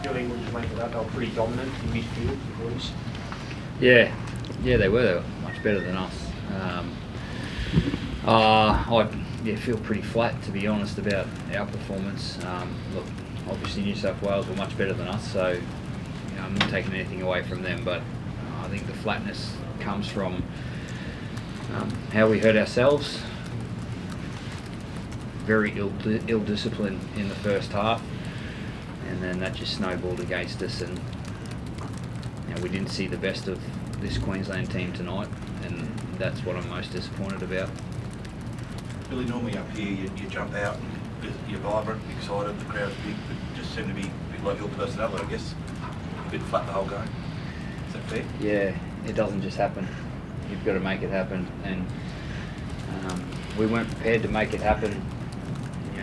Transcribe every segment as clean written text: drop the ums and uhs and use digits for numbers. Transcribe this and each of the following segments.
Billy, what did you make of that? They were pretty dominant in midfield, the Blues. Yeah, they were much better than us. I feel pretty flat, to be honest, about our performance. Look, obviously New South Wales were much better than us, so I'm not taking anything away from them, but I think the flatness comes from how we hurt ourselves. Very ill discipline in the first half, and then that just snowballed against us, and we didn't see the best of this Queensland team tonight, and that's what I'm most disappointed about. Billy, normally up here you jump out, you're vibrant, excited, the crowd's big, but just seem to be a bit like your personality, I guess. A bit flat the whole game. Is that fair? Yeah, it doesn't just happen. You've got to make it happen, and we weren't prepared to make it happen.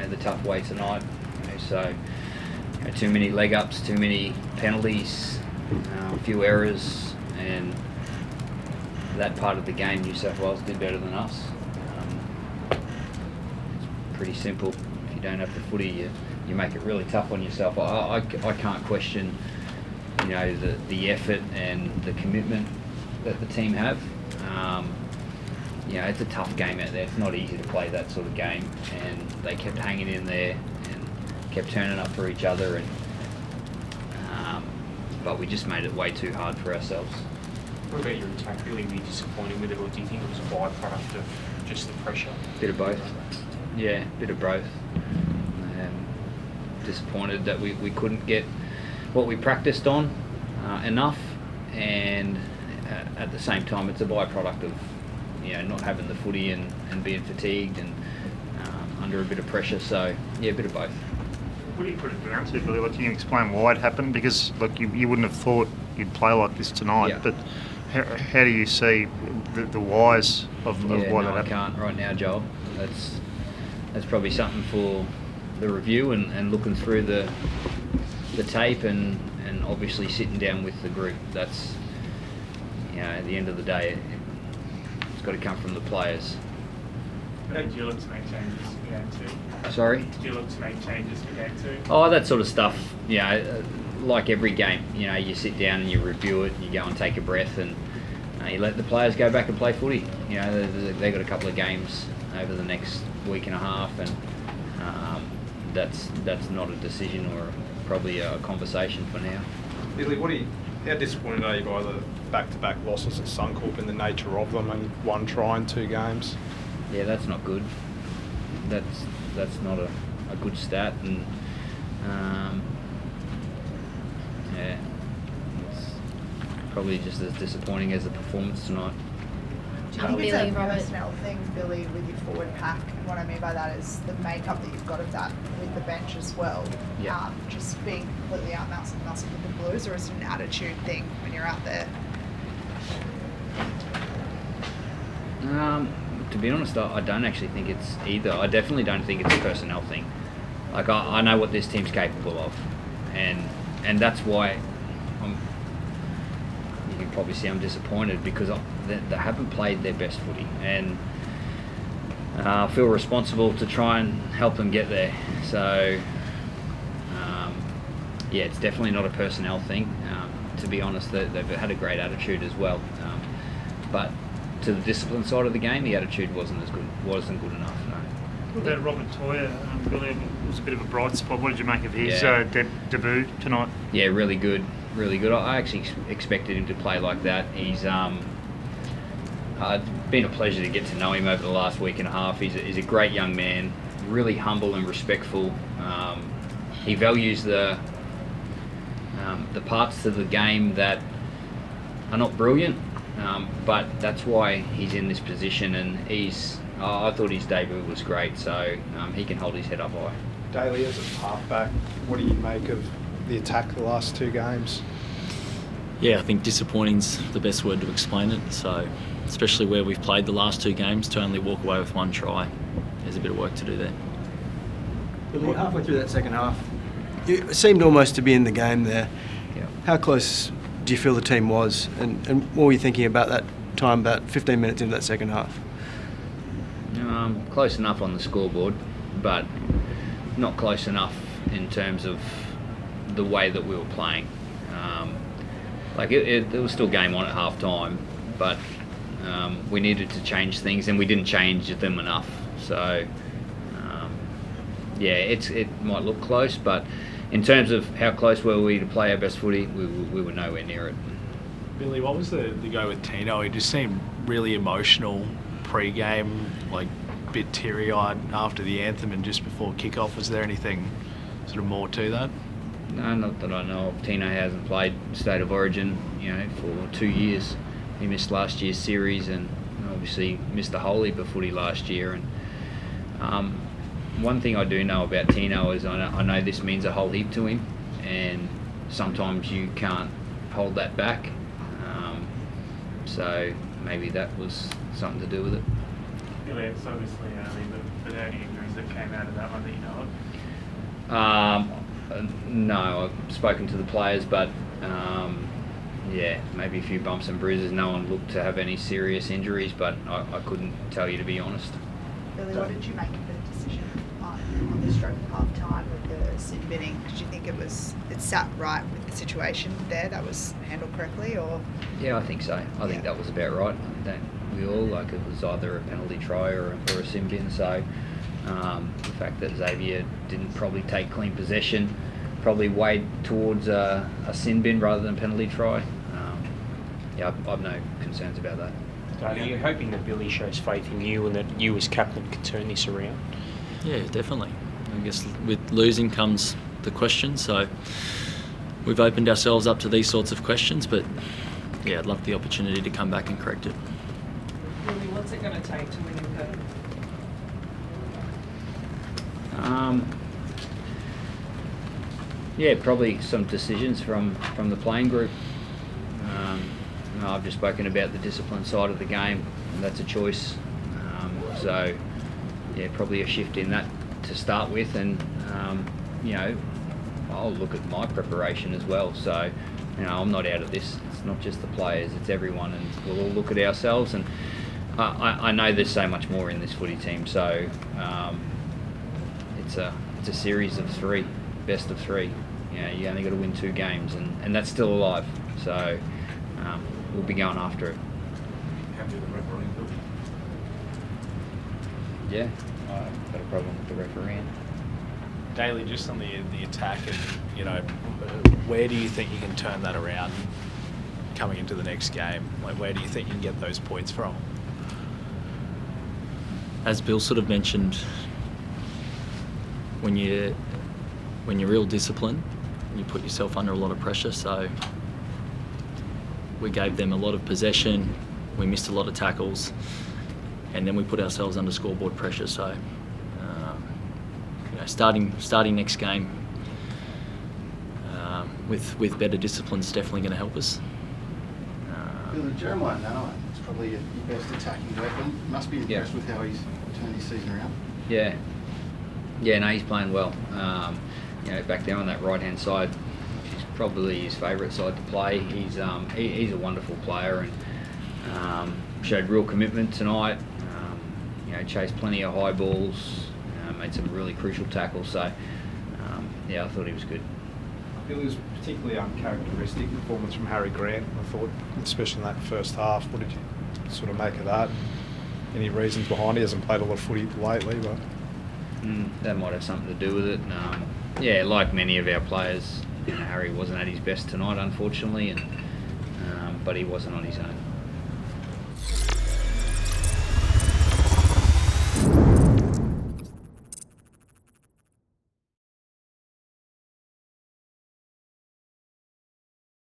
The tough way tonight. So too many leg ups, too many penalties, a few errors, and that part of the game New South Wales did better than us. It's pretty simple. If you don't have the footy, you make it really tough on yourself. I can't question the effort and the commitment that the team have. It's a tough game out there. It's not easy to play that sort of game, and they kept hanging in there and kept turning up for each other, and but we just made it way too hard for ourselves. What about your attack? Really, were you disappointed with it, or do you think it was a byproduct of just the pressure? Bit of both. Yeah, bit of both. Disappointed that we couldn't get what we practiced on enough, and at the same time it's a byproduct of not having the footy and being fatigued and under a bit of pressure. So yeah, a bit of both. What do you put it down to, Billy? Can you explain why it happened? Because look, you wouldn't have thought you'd play like this tonight, yeah. But how do you see the whys of why that happened? I can't right now, Joel. That's probably something for the review and looking through the tape and obviously sitting down with the group. That's at the end of the day, it's got to come from the players. Did you look to make changes for game two? Sorry? Did you look to make changes for game two? Oh, that sort of stuff. Like every game, you sit down and you review it, and you go and take a breath, and you let the players go back and play footy. They've got a couple of games over the next week and a half, and that's not a decision or probably a conversation for now. Billy, how disappointed are you by the back-to-back losses at Suncorp and the nature of them, and one try in 2 games? Yeah, that's not good. That's not a good stat, and it's probably just as disappointing as the performance tonight. Do you think it's a personnel thing, Billy, with your forward pack? And what I mean by that is the makeup that you've got of that with the bench as well. Yeah. Just being completely outmuscled with the Blues, or is it an attitude thing when you're out there? To be honest, I don't actually think it's either. I definitely don't think it's a personnel thing. Like I know what this team's capable of, and that's why you can probably see I'm disappointed, because they haven't played their best footy, and I feel responsible to try and help them get there. So it's definitely not a personnel thing. To be honest, they've had a great attitude as well, but to the discipline side of the game, the attitude wasn't good enough. No. What about Robert Toyer? Billy, it was a bit of a bright spot. What did you make of his debut tonight? Yeah, really good. I actually expected him to play like that. He's been a pleasure to get to know him over the last week and a half. He's a great young man, really humble and respectful. He values the parts to the game that are not brilliant, but that's why he's in this position, and I thought his debut was great, so he can hold his head up high. Daly, as a halfback, what do you make of the attack the last 2 games? Yeah, I think disappointing's the best word to explain it. So, especially where we've played the last 2 games, to only walk away with 1 try, there's a bit of work to do there. Billy, halfway through that second half, you seemed almost to be in the game there. Yeah. How close do you feel the team was, and what were you thinking about that time, about 15 minutes into that second half? Close enough on the scoreboard, but not close enough in terms of the way that we were playing. Like it was still game on at half time, but we needed to change things, and we didn't change them enough. So yeah, it might look close, but in terms of how close were we to play our best footy, we were nowhere near it. Billy, what was the go with Tino? He just seemed really emotional pre-game, like a bit teary-eyed after the anthem and just before kick-off. Was there anything sort of more to that? No, not that I know of. Tino hasn't played State of Origin, for 2 years. He missed last year's series and obviously missed the whole heap of footy last year. And one thing I do know about Tino is I know this means a whole heap to him, and sometimes you can't hold that back. So maybe that was something to do with it. Billy, it's obviously early, but are there any injuries that came out of that one that you know of? No, I've spoken to the players, but yeah, maybe a few bumps and bruises. No one looked to have any serious injuries, but I couldn't tell you, to be honest. Billy, what did you make of the decision on the stroke of half time with the sin binning? Did you think it sat right with the situation there, that was handled correctly, or? Yeah, I think so. I think that was about right. Don't we all? Like, it was either a penalty try or a sin bin. So the fact that Xavier didn't probably take clean possession probably weighed towards a sin bin rather than penalty try. Yeah, I've no concerns about that. Are you hoping that Billy shows faith in you and that you as captain can turn this around? Yeah, definitely. I guess with losing comes the question, so we've opened ourselves up to these sorts of questions, but yeah, I'd love the opportunity to come back and correct it. Billy, what's it going to take to win in Perth? Yeah, probably some decisions from the playing group. I've just spoken about the discipline side of the game, and that's a choice. So yeah, probably a shift in that to start with, and I'll look at my preparation as well. So I'm not out of this. It's not just the players, it's everyone, and we'll all look at ourselves. And I know there's so much more in this footy team. So it's a series of 3, best of 3. You only got to win 2 games, and that's still alive. So we'll be going after it. Happy with the refereeing, Bill? Yeah, I've got a problem with the refereeing. Daly, just on the attack, and where do you think you can turn that around coming into the next game? Like, where do you think you can get those points from? As Bill sort of mentioned, when you're real disciplined, you put yourself under a lot of pressure. So we gave them a lot of possession, we missed a lot of tackles, and then we put ourselves under scoreboard pressure. So starting next game with better discipline is definitely going to help us. Billy, Jeremiah Nanai is probably your best attacking weapon. Must be impressed with how he's turned his season around. Yeah, no, he's playing well. Back there on that right-hand side, which is probably his favourite side to play. He's a wonderful player, and showed real commitment tonight. Chased plenty of high balls, made some really crucial tackles. So I thought he was good. I feel it was particularly uncharacteristic performance from Harry Grant, I thought, especially in that first half. What did you sort of make of that? Any reasons behind it? He hasn't played a lot of footy lately, but that might have something to do with it. Like many of our players, Harry wasn't at his best tonight, unfortunately, and but he wasn't on his own.